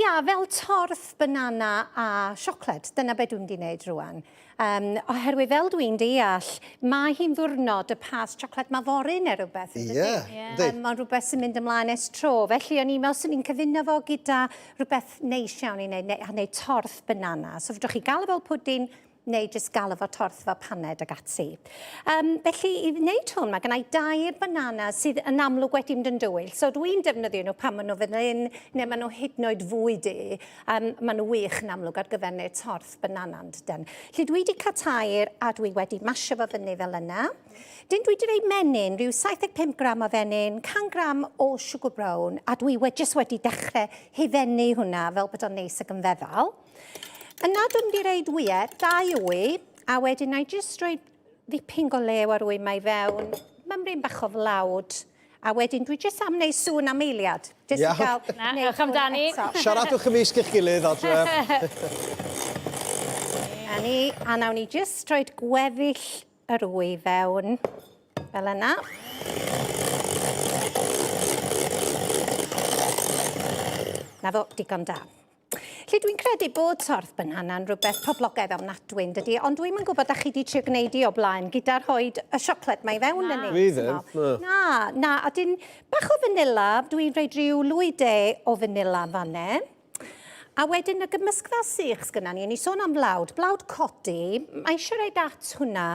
Ia, fel torth banana a siocled, dyna beth dwi'n di wneud rwan. Oherwydd fel dwi'n deall, mae hi'n ddwrnod y pas siocled mafory neu rhywbeth. Mae'n rhywbeth sy'n mynd ymlaen es tro. Felly o'n i'n meddwl sy'n ni'n cyfuno fo gyda rhywbeth neis iawn i wneud torth banana. So fydwch chi gael fel pwdin, neu jyst gael efo torth fel paned ag ati. Felly, i wneud hwn, mae gennau 2 banana sydd yn amlwg wedi mynd yn dywyll. So dwi'n defnyddio nhw pan maen nhw fan hyn, neu maen nhw hyd yn oed fwy di. Maen nhw wych yn amlwg ar gyfer neu torth banana yn dydyn. Felly dwi wedi cael tair a dwi wedi masio fo fyny fel yna. Dyn dwi wedi rhoi menyn, rhyw 75 gram o fenyn, 100 gram o sugar brown, a dwi jyst wedi dechrau hifennu hwnna fel bod o'n neis ac yn feddal. Yna dwi'n wedi rhaid wyau, 2 wy, a wedyn na i jyst rhoi ddipyn go lew ar wy mai fewn, mymryn bach o flawd, a wedyn dwi jyst am wneud sŵn am eiliad. Diolch amdani. Siaradwch ymysg eich gilydd adre. A nawn ni jyst rhoi gweddill yr wy fewn, fel yna. Na fo, digon da. Lle dwi'n credu bod torth banana yn rhywbeth poblogaidd ofnadwy, dydy, ond dwi'n yn gwybod a chi wedi trio gwneud i o blaen gyda rhoi y siocled mae fewn yn Dwi ddim. Na, a dyn bach o vanilla, dwi'n rhaid rhyw lwyd o vanilla fanne. A wedyn y gymysgfa sych sgynna ni, ni sôn am blawd codi, mae eisiau rhaid at hwnna,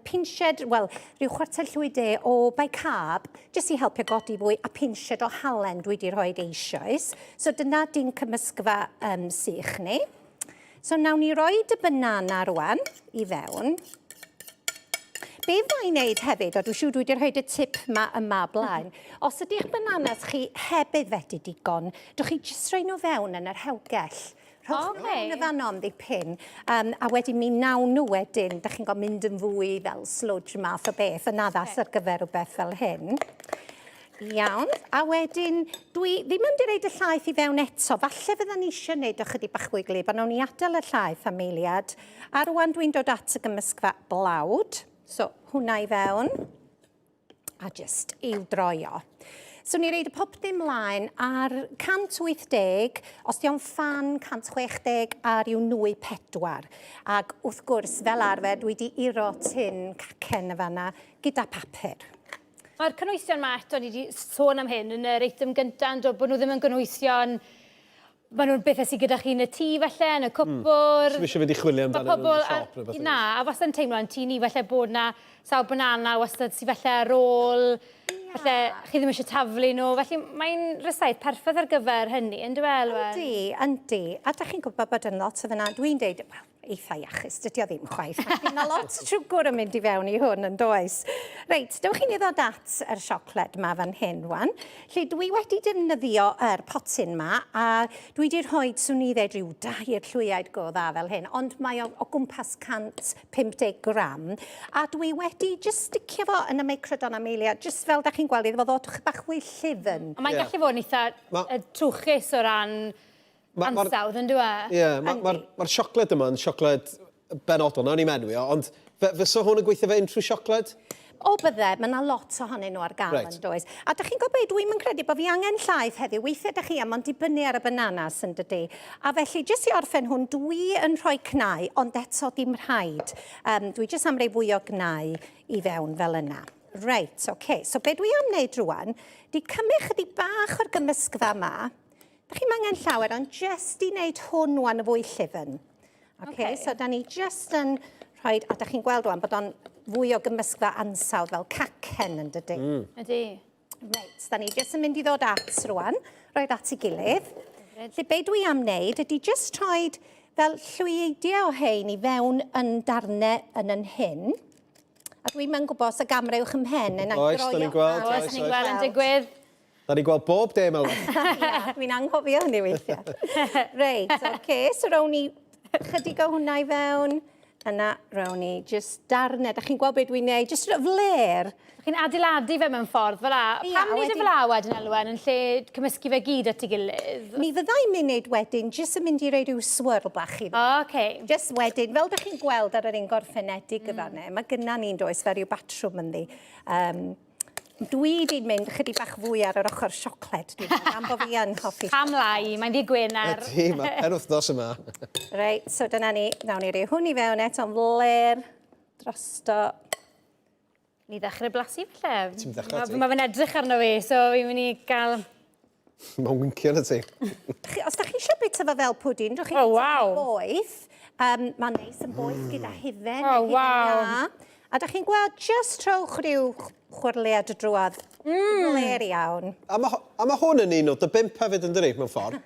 pinched, wel, rhyw chwarter llwyd o bicab, jyst i helpu godi fwy, a pinched o halen dwi wedi rhoi eisoes. So dyna di'n cymysgfa sych ni. So nawn ni roi y banana rwan i fewn. Be fydda i'n neud hefyd, o dwi'n siŵr dwi wedi rhoi y tip yma blaen. Os ydy'ch bananas chi heb aeddfedu digon, dwch chi jyst rhoi nhw fewn yn yr hewgell. Rhowch nhw yn y fanno am ddipyn, a wedyn mi nawn nhw wedyn, da chi'n gweld mynd yn fwy fel slwdge math o beth, yn addas ar gyfer rhywbeth fel hyn. Iawn, a wedyn, dwi ddim yn mynd i reid y llaeth i fewn eto, falle fydda ni eisiau gwneud ychydig bach fwy glib, a nawn ni adael y llaeth am eiliad. A rwan dwi'n dod at y gymysgfa blawd, so hwnna i fewn, a jyst i'w droio. So ni reid y popdyn mlaen ar 180, os di o'n fan 160 ar i'w nwy 4. Ac wrth gwrs, fel arfer, dwi wedi iro tin cacen y fanna gyda papur. Mae'r cynwysion ma eto, ni wedi sôn am hyn yn yr eitem gyntaf, bod nhw ddim yn gynwysion. Mae nhw'n bethau sydd gyda chi yn y tŷ falle, yn y cwpwr. Sef eisiau fynd i chwilio amdano yn y siop. Na, a wastad yn teimlo yn tŷ ni falle bod na sawl banana wastad sydd falle ar ôl. Falle chi ddim eisiau taflu nhw. Felly mae'n rhysaidd perffaith ar gyfer hynny, yn dweud, Elwen? Yndi. A da chi'n gwybod bod yn lot o fyna. Dwi'n dweud, eitha iachus, dydy o ddim chwaith. Mae lot siwgr yn mynd i fewn i hwn yn does. Reit, dewch chi'n ddod at yr siocled yma fan hyn rwan. Lle dwi wedi defnyddio yr potyn yma, a dwi wedi rhoi, swn i ddweud, rhyw 2 llwyaid go dda fel hyn, ond mae o gwmpas 150 gram. A dwi wedi just sticio fo yn y meicrodon am eiliad, just fel da chi'n gweld, iddo fo ddod bach fwy llyfn. Mae'n gallu fod yn eitha trwchus o ran ansawdd, yn dweud? Ie, mae'r siocled yma yn siocled benodol, nawn ni menwi o, ond fysa hwn yn gweithio fe unrhyw siocled? O bydde, mae yna lot ohonyn nhw ar gael yn does. A da chi'n gwybod, dwi'n yn credu bod fi angen llaeth heddiw, weithiau da chi am ond dibynnu ar y bananas yn dydy. A felly, jyst i orffen hwn, dwi yn rhoi cnau, ond eto dim rhaid. Dwi jyst am rei fwy o cnau i fewn fel yna. Reit, oce. So be dwi am wneud rwan, di cymryd chydig bach o'r gymysgfa yma. Da chi'n angen llawer, ond jyst i wneud hwn wan y fwy llyfn. Oce, so da ni jyst yn rhoi, a da chi'n gweld rwan bod o'n fwy o gymysgfa ansawdd fel cacen yn dydy. Ydy. Reit, da ni jyst yn mynd i ddod at rwan, rhoi at ei gilydd. Lle be dwi am wneud ydy jyst rhoi fel llwyddiau o hein i fewn yn darnau yn hyn. A dwi'n mynd gwybod os y gamrewch ymhen yn Oes, da ni'n gweld. Oes, da ni'n gweld yn digwydd. Da ni'n gweld bob dim yma. Dwi'n anghofio hynny weithiau. Reit, oce, so rown ni chydig o hwnna i fewn. Yna, rown ni jyst darnau. Da chi'n gweld beth dwi'n neud, jyst fler. Chi'n adeiladu fe mewn ffordd fel la. Pam nid y fela wedyn, Elwen, yn lle cymysgu fe gyd at ei gilydd? Mi fyddai munud wedyn, jyst yn mynd i roi rhyw swirl bach i. Oce. Jyst wedyn, fel da chi'n gweld ar yr un gorffenedig y fanne, mae gynna ni'n does fel rhyw batrwm ynddi. Dwi wedi mynd chydig bach fwy ar yr ochr siocled, dwi'n meddwl, am bod fi yn hoffi. Cam lai, mae'n di Gwener. Ydy, mae penwthnos yma. Reit, so dyna ni, nawn ni rei hwn i fewn eto, am fler, drosto. Ni ddechrau blasu falle. Ti'n dechrau ti? Mae fe'n edrych arno fi, so fi'n mynd i gael... Mae'n wincio na ti. Os da chi eisiau bita fo fel pwdin, drwch chi O, waw. boeth. Mae'n neis yn boeth gyda hufen. O, neu hufen waw. iâ. A da chi'n gweld just trowch rhyw chwrliad y drwad. Fler iawn. A mae hwn yn un o dy 5 hefyd yn dyri, mewn ffordd.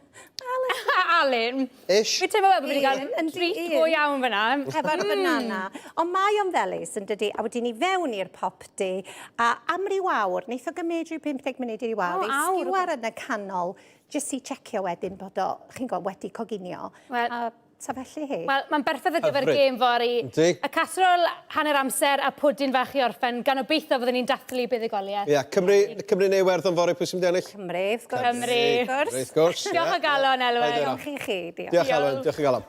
Alun. Ish. Fi'n teimlo fel bod wedi cael Yn treat un. go iawn fyna. Efo'r banana. Ond mae o'n felys yn dydi, a wedyn ni fewn i'r popdi, a am ryw awr, neith o gymryd ryw 50 munud i ryw awr, O, ei awr, sgiwar yn y canol, jyst i checio wedyn bod o, chi'n gweld, wedi coginio. Wel- A ta felly hi. Wel, mae'n berffaith ar gyfer Hyfryd. gêm fori. Yndi. Y casrol hanner amser a pwdin fach i orffen, gan obeithio fyddwn ni'n dathlu buddugoliaeth. Ia, Cymru neu Iwerddon fory, pwy sy'n mynd i ennill? Cymru, wrth gwrs. Cymru. Wrth gwrs. Wrth gwrs. Diolch o galon, Elwen. Paid â. Diolch i chi, diolch. Diolch Alwen, diolch o galon.